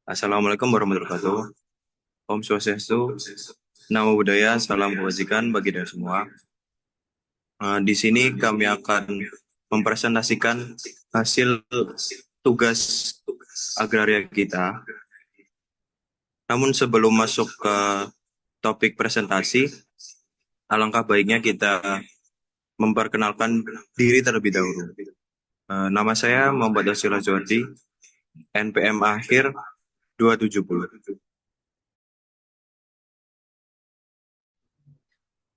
Assalamualaikum warahmatullahi wabarakatuh. Om Swastiastu, Namo Buddhaya, Salam Kebajikan bagi kita semua. Di sini kami akan mempresentasikan hasil tugas agraria kita. Namun sebelum masuk ke topik presentasi, alangkah baiknya kita memperkenalkan diri terlebih dahulu. Nama saya Muhammad Asila Jordi, NPM akhir 270.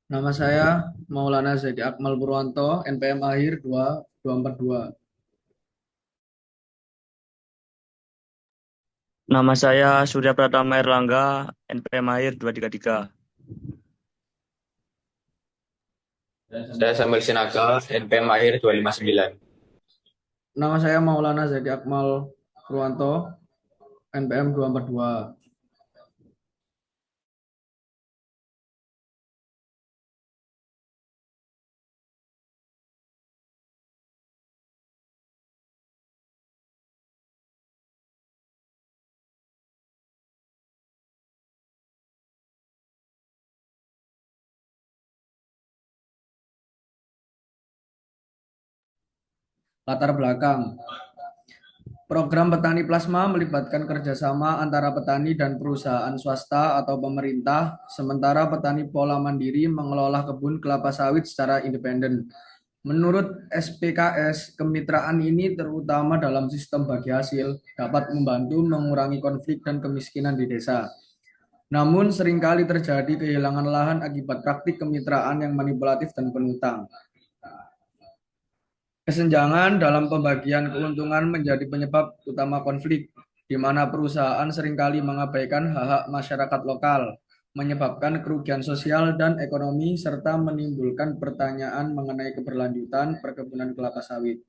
Nama saya Maulana Zaidi Akmal Purwanto, NPM akhir 2242. Nama saya Surya Pratama Erlangga, NPM Akhir 233. Saya Samuel Sinaga, NPM akhir 259. Nama saya Maulana Zaidi Akmal Purwanto, NPM 242. Latar belakang. Program Petani Plasma melibatkan kerjasama antara petani dan perusahaan swasta atau pemerintah, sementara petani pola mandiri mengelola kebun kelapa sawit secara independen. Menurut SPKS, kemitraan ini terutama dalam sistem bagi hasil dapat membantu mengurangi konflik dan kemiskinan di desa. Namun seringkali terjadi kehilangan lahan akibat praktik kemitraan yang manipulatif dan penutang. Kesenjangan dalam pembagian keuntungan menjadi penyebab utama konflik, di mana perusahaan seringkali mengabaikan hak-hak masyarakat lokal, menyebabkan kerugian sosial dan ekonomi, serta menimbulkan pertanyaan mengenai keberlanjutan perkebunan kelapa sawit.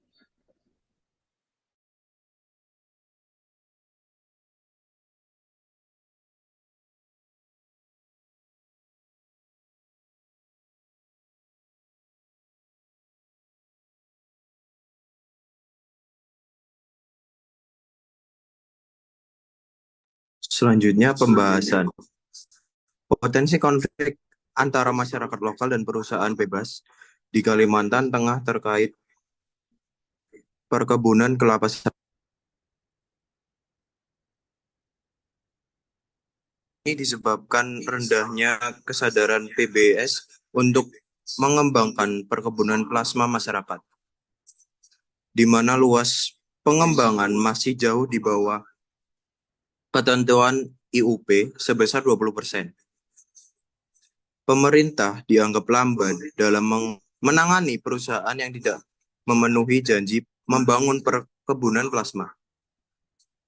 Selanjutnya pembahasan potensi konflik antara masyarakat lokal dan perusahaan bebas di Kalimantan Tengah terkait perkebunan kelapa sawit. Ini disebabkan rendahnya kesadaran PBS untuk mengembangkan perkebunan plasma masyarakat, di mana luas pengembangan masih jauh di bawah ketentuan IUP sebesar 20%. Pemerintah dianggap lamban dalam menangani perusahaan yang tidak memenuhi janji membangun perkebunan plasma,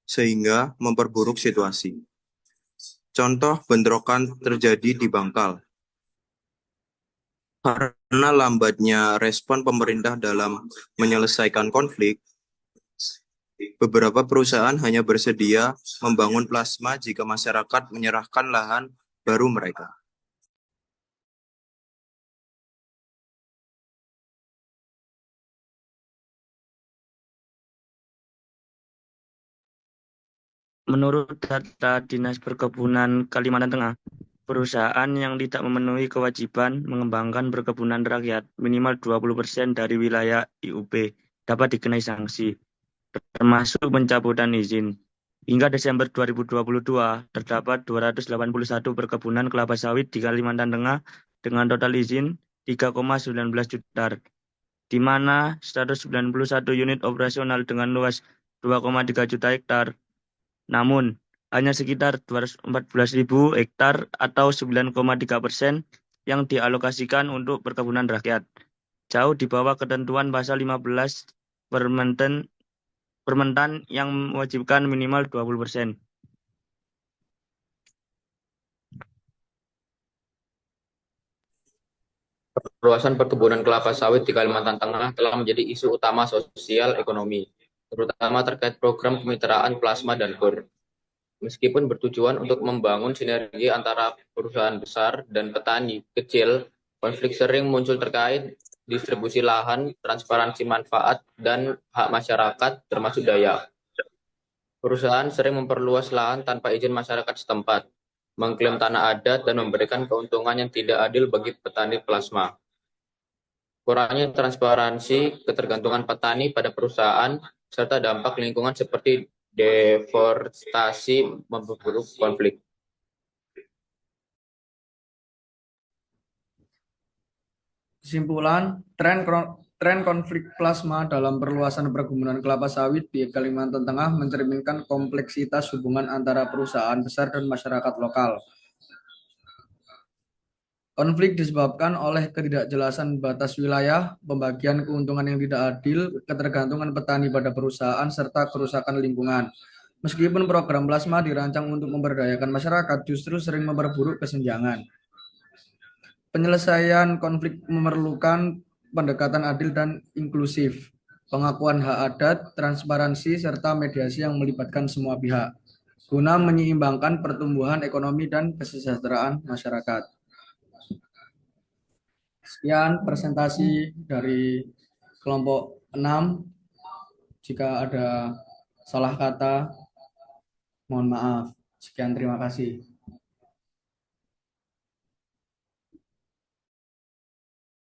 sehingga memperburuk situasi. Contoh bentrokan terjadi di Bangkal. Karena lambatnya respon pemerintah dalam menyelesaikan konflik, beberapa perusahaan hanya bersedia membangun plasma jika masyarakat menyerahkan lahan baru mereka. Menurut data Dinas Perkebunan Kalimantan Tengah, perusahaan yang tidak memenuhi kewajiban mengembangkan perkebunan rakyat minimal 20% dari wilayah IUP dapat dikenai sanksi, termasuk pencabutan izin. Hingga Desember 2022, terdapat 281 perkebunan kelapa sawit di Kalimantan Tengah dengan total izin 3,19 juta, di mana 191 unit operasional dengan luas 2,3 juta hektar. Namun, hanya sekitar 214.000 hektar atau 9,3% yang dialokasikan untuk perkebunan rakyat, jauh di bawah ketentuan pasal 15 Permentan yang mewajibkan minimal 20%. Perluasan perkebunan kelapa sawit di Kalimantan Tengah telah menjadi isu utama sosial ekonomi, terutama terkait program kemitraan plasma dan KUR. Meskipun bertujuan untuk membangun sinergi antara perusahaan besar dan petani kecil, konflik sering muncul terkait distribusi lahan, transparansi manfaat, dan hak masyarakat termasuk daya. Perusahaan sering memperluas lahan tanpa izin masyarakat setempat, mengklaim tanah adat, dan memberikan keuntungan yang tidak adil bagi petani plasma. Kurangnya transparansi, ketergantungan petani pada perusahaan, serta dampak lingkungan seperti deforestasi memperburuk konflik. Kesimpulan, tren konflik plasma dalam perluasan perkebunan kelapa sawit di Kalimantan Tengah mencerminkan kompleksitas hubungan antara perusahaan besar dan masyarakat lokal. Konflik disebabkan oleh ketidakjelasan batas wilayah, pembagian keuntungan yang tidak adil, ketergantungan petani pada perusahaan, serta kerusakan lingkungan. Meskipun program plasma dirancang untuk memberdayakan masyarakat, justru sering memperburuk kesenjangan. Penyelesaian konflik memerlukan pendekatan adil dan inklusif, pengakuan hak adat, transparansi, serta mediasi yang melibatkan semua pihak, guna menyeimbangkan pertumbuhan ekonomi dan kesejahteraan masyarakat. Sekian presentasi dari kelompok 6. Jika ada salah kata, mohon maaf. Sekian, terima kasih.